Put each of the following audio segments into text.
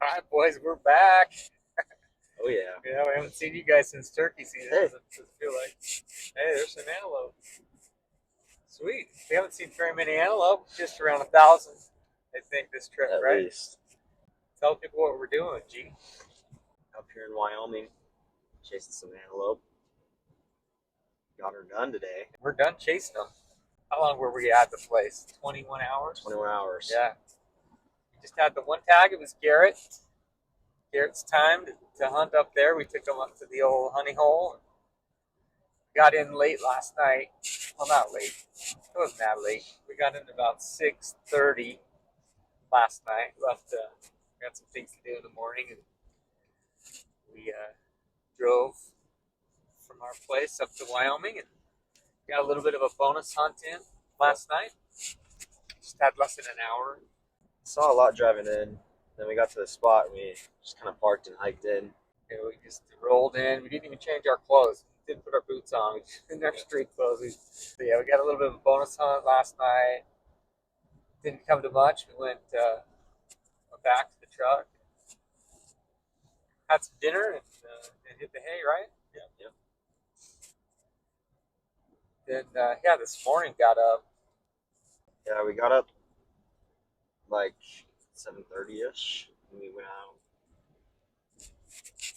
All right, boys, we're back. Oh yeah. Yeah, we haven't seen you guys since turkey season. Hey. Does it feel like? Hey, there's some antelope. Sweet. We haven't seen very many antelope. Just around 1,000, I think, this trip, At right? least Tell people what we're doing, G. up here in Wyoming, chasing some antelope. Got her done today. We're done chasing them. How long were we at the place? 21 hours. 21 hours. Yeah. We just had the one tag. It was Garrett. Garrett's time to hunt up there. We took him up to the old honey hole. Got in late last night. Well, not late. It wasn't that late. We got in about 6:30 last night. Left. Got some things to do in the morning, and we drove from our place up to Wyoming, and got a little bit of a bonus hunt in last night. Just had less than an hour. Saw a lot driving in. Then we got to the spot and we just kind of parked and hiked in. You know, we just rolled in. We didn't even change our clothes. We didn't put our boots on. We just in our street clothes. So yeah, we got a little bit of a bonus hunt last night. Didn't come to much. We went back to the truck, had some dinner, and hit the hay, right? Yeah. Then yeah, this morning got up. Yeah, we got up like 7:30ish, and we went out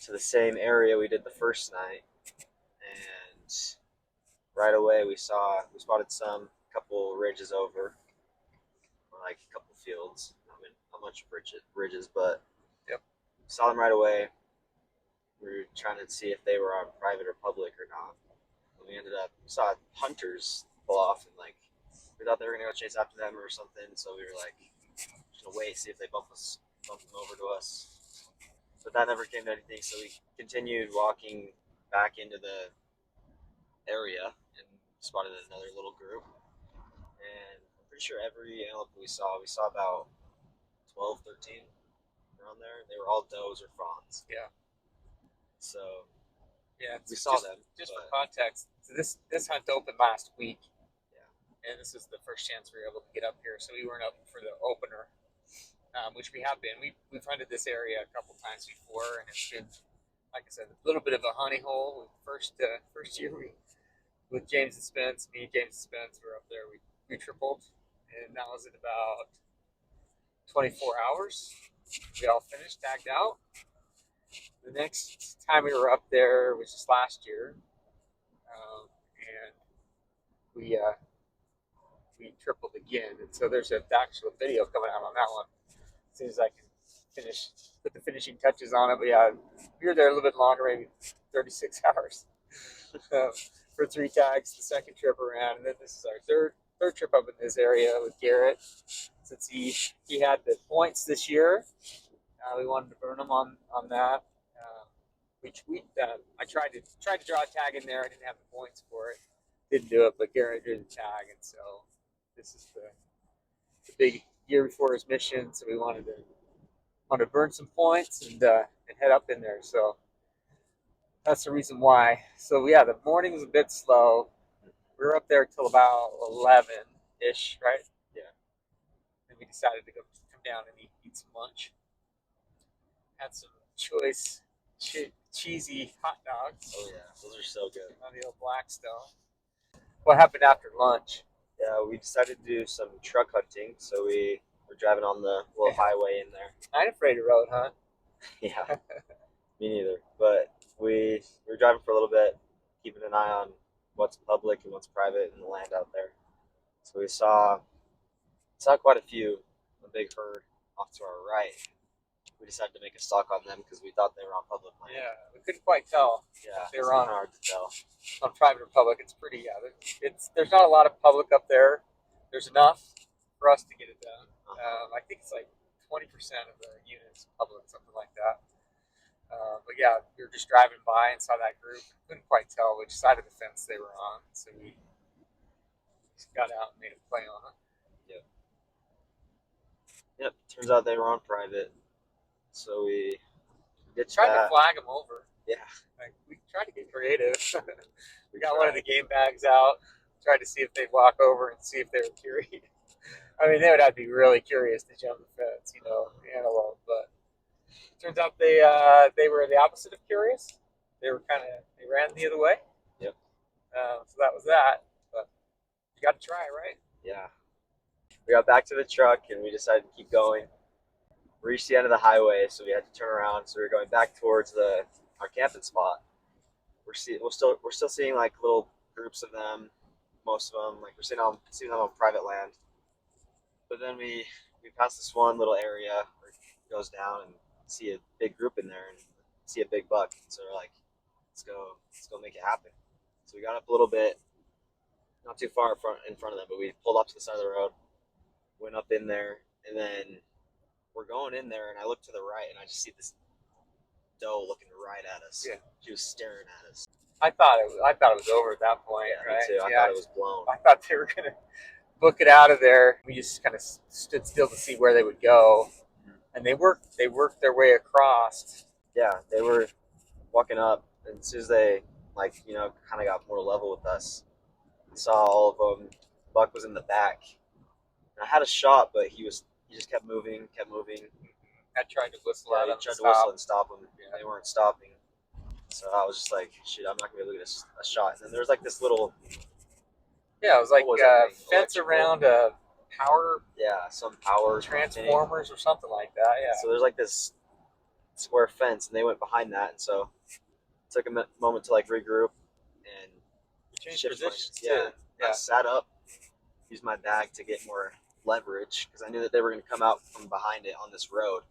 to the same area we did the first night, and right away we spotted a couple ridges over, or like a couple fields. I mean, not much ridges, but Yep. saw them right away. We were trying to see if they were on private or public or not. And we saw hunters pull off, and like we thought they were gonna go chase after them or something. So we were like, just gonna wait, see if they bump them over to us. But that never came to anything. So we continued walking back into the area and spotted another little group. And I'm pretty sure every antelope we saw about 12, 13 around there. They were all does or fawns. Yeah. So Yeah, we saw them. Just for context, so this hunt opened last week. Yeah. And this is the first chance we were able to get up here, so we weren't up for the opener, which we have been. We've hunted this area a couple times before, and it's been, like I said, a little bit of a honey hole. First year with James and Spence, me, James and Spence were up there. We tripled, and that was in about 24 hours. We all finished, tagged out. The next time we were up there was just last year, and we tripled again. And so there's an actual video coming out on that one as soon as I can put the finishing touches on it. But yeah, we were there a little bit longer, maybe 36 hours for 3 tags the second trip around, and then this is our third trip up in this area with Garrett. Since he had the points this year, we wanted to burn him on that. I tried to draw a tag in there. I didn't have the points for it. Didn't do it, but Garrett did the tag, and so this is the big year before his mission. So we wanted to burn some points and head up in there. So that's the reason why. So yeah, the morning was a bit slow. We were up there till about 11-ish, right? Yeah. Then we decided to come down and eat some lunch. Had some choice cheesy hot dogs. Oh yeah, those are so good. On the old Blackstone. What happened after lunch? Yeah, we decided to do some truck hunting, so we were driving on the little highway in there. I ain't afraid of road hunt. Yeah, me neither. But we were driving for a little bit, keeping an eye on what's public and what's private in the land out there. So we saw quite a few, a big herd off to our right. We decided to make a stalk on them because we thought they were on public land. Yeah, we couldn't quite tell. Yeah, they were on hard to tell. On private or public. It's pretty. Yeah, there's not a lot of public up there. There's enough for us to get it done. I think it's like 20% of the units public, something like that. But yeah, we were just driving by and saw that group. Couldn't quite tell which side of the fence they were on, so we just got out and made a play on it. Yep. Turns out they were on private. So we tried to flag them over. Yeah. Like, we tried to get creative. We got one of the game bags out, tried to see if they'd walk over and see if they were curious. I mean, they would have to be really curious to jump the fence, the antelope. But turns out they were the opposite of curious. They ran the other way. Yep. So that was that. But you got to try, right? Yeah. We got back to the truck and we decided to keep going. We reached the end of the highway, so we had to turn around. So we were going back towards our camping spot. We're still seeing like little groups of them, most of them. Like we're seeing them on private land. But then we pass this one little area where it goes down and see a big group in there and see a big buck. So we're like, let's go make it happen. So we got up a little bit, not too far in front of them, but we pulled up to the side of the road, went up in there, and then we're going in there, and I look to the right, and I just see this doe looking right at us. Yeah. She was staring at us. I thought it was over at that point, Yeah, right? me too. I thought it was blown. I thought they were gonna book it out of there. We just kind of stood still to see where they would go, and they worked their way across. Yeah, they were walking up, and as soon as they kind of got more level with us, I saw all of them. Buck was in the back. And I had a shot, but he just kept moving. I tried to whistle at them. Tried to whistle and stop them. Yeah. They weren't stopping. So I was just like, shit, I'm not gonna be able to get a shot. And then there was like this little, it was like a fence around a power, some power transformers or something like that. Yeah. So there's like this square fence, and they went behind that, and so it took a moment to like regroup and change shift positions. Yeah. I sat up, used my bag to get more leverage because I knew that they were going to come out from behind it on this road.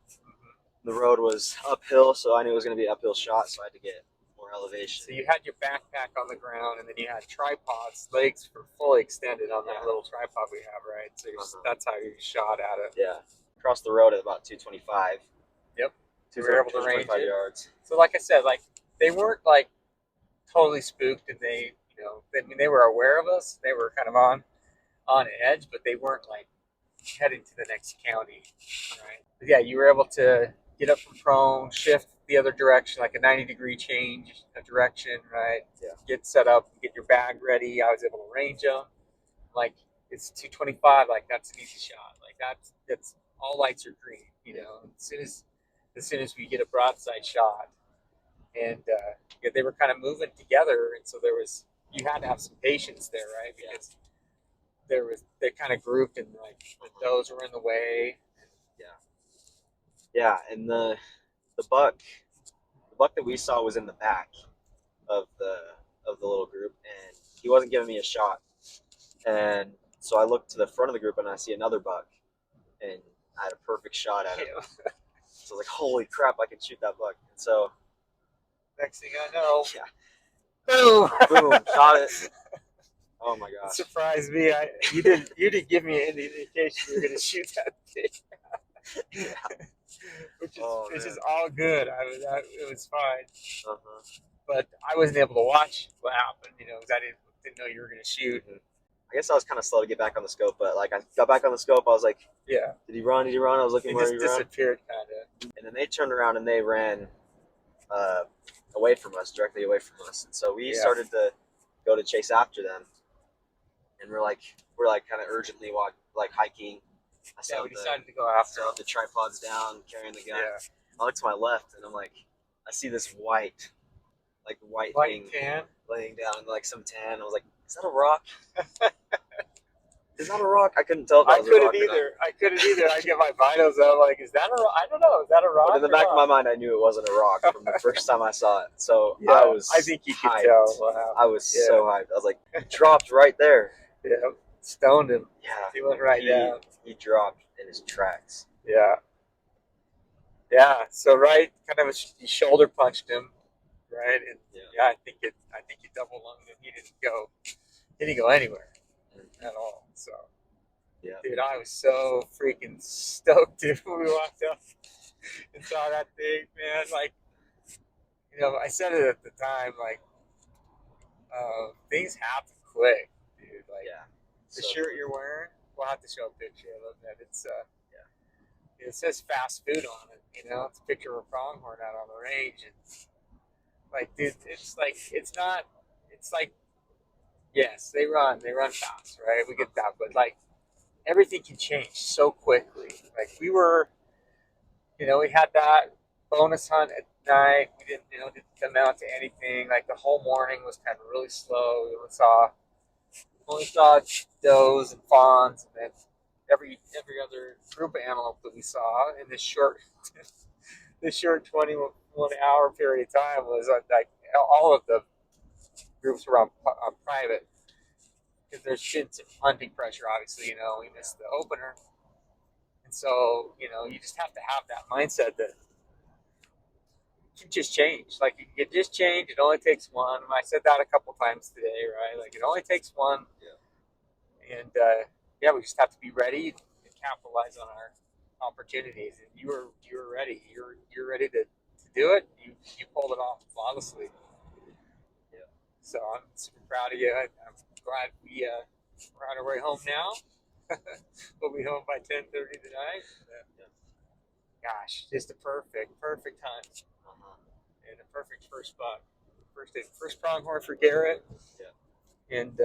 The road was uphill, so I knew it was going to be an uphill shot, so I had to get more elevation. So you had your backpack on the ground, and then you had tripods, legs were fully extended on that little tripod we have, right? So that's how you shot at it. Yeah. Across the road at about 225. Yep. You were able to range 225 it. yards. So like I said, like they weren't like totally spooked, and they were aware of us. They were kind of on edge, but they weren't like heading to the next county, right? But yeah, you were able to get up from prone, shift the other direction, like a 90-degree change of direction, right? Yeah. Get set up, get your bag ready. I was able to range them. Like it's 225, like that's an easy shot. Like that's all lights are green, as soon as we get a broadside shot, and they were kind of moving together, and so you had to have some patience there, right? Because they kind of grouped, and like the does were in the way. Yeah, and the buck that we saw was in the back of the little group, and he wasn't giving me a shot. And so I looked to the front of the group, and I see another buck, and I had a perfect shot at him. So I was like, "Holy crap! I can shoot that buck!" And so next thing I know, boom, shot it. Oh my gosh! It surprised me. You didn't give me any indication you were going to shoot that thing. Which is all good. It was fine. But I wasn't able to watch what happened, because I didn't know you were going to shoot. I guess I was kind of slow to get back on the scope, but like I got back on the scope, I was like, yeah. Did he run? I was looking where he disappeared, kind of. And then they turned around and they ran away from us, directly away from us. And so we started to go to chase after them. And we're like kind of urgently hiking. We decided to go after the tripods down, carrying the gun. Yeah. I look to my left, and I'm like, I see this white thing tan laying down in like some tan. I was like, is that a rock? Is that a rock? I couldn't tell if that was a rock. I couldn't either. I get my binos out. I'm like, is that a rock? I don't know. Is that a rock? But in the back of my mind, I knew it wasn't a rock from the first time I saw it. So I think you could tell. Wow. I was so hyped. I was like, he dropped right there. Yeah, stoned him. Yeah, he went right down. He dropped in his tracks. Yeah. So kind of he shoulder punched him, right? And I think he double lunged him. He didn't go anywhere at all. So dude, I was so freaking stoked when we walked up and saw that thing, man. Like, I said it at the time, like, things happen quick, dude. Like, the shirt you're wearing, we'll have to show a picture of that. It's it says fast food on it. It's a picture of a pronghorn out on the range, and like, dude, it's like, yes, they run fast, right? We get that, but like, everything can change so quickly. Like we were, we had that bonus hunt at night. We didn't come out to anything. Like the whole morning was kind of really slow. We only saw does and fawns, and then every other group of antelope that we saw in this short this short 21 hour period of time was like all of the groups were on private because there's been some hunting pressure. Obviously, we missed the opener, and so you just have to have that mindset that you can just change. Like you can just change. It only takes one. I said that a couple times today, right? Like it only takes one. Yeah. And yeah, we just have to be ready and capitalize on our opportunities. And you were ready. You're ready to do it. You pulled it off flawlessly. Yeah. So I'm super proud of you. I'm glad we're on our way home now. We'll be home by 10:30 tonight. Gosh, just a perfect time. And a perfect first buck. First pronghorn for Garrett. Yeah. And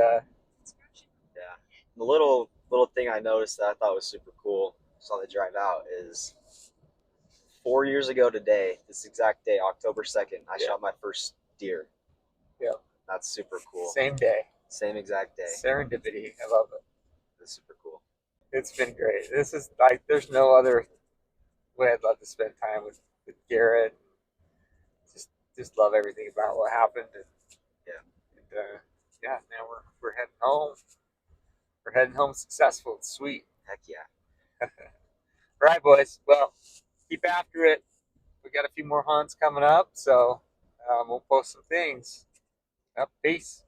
Yeah. The little thing I noticed that I thought was super cool, saw they drive out, is 4 years ago today, this exact day, October 2nd, I shot my first deer. Yeah. That's super cool. Same day. Same exact day. Serendipity. I love it. That's super cool. It's been great. This is like, there's no other way I'd love to spend time with Garrett. Just love everything about what happened. And, yeah, now we're heading home. We're heading home successful. It's sweet. Heck yeah. All right, boys. Well, keep after it. We got a few more hunts coming up, so we'll post some things. Peace.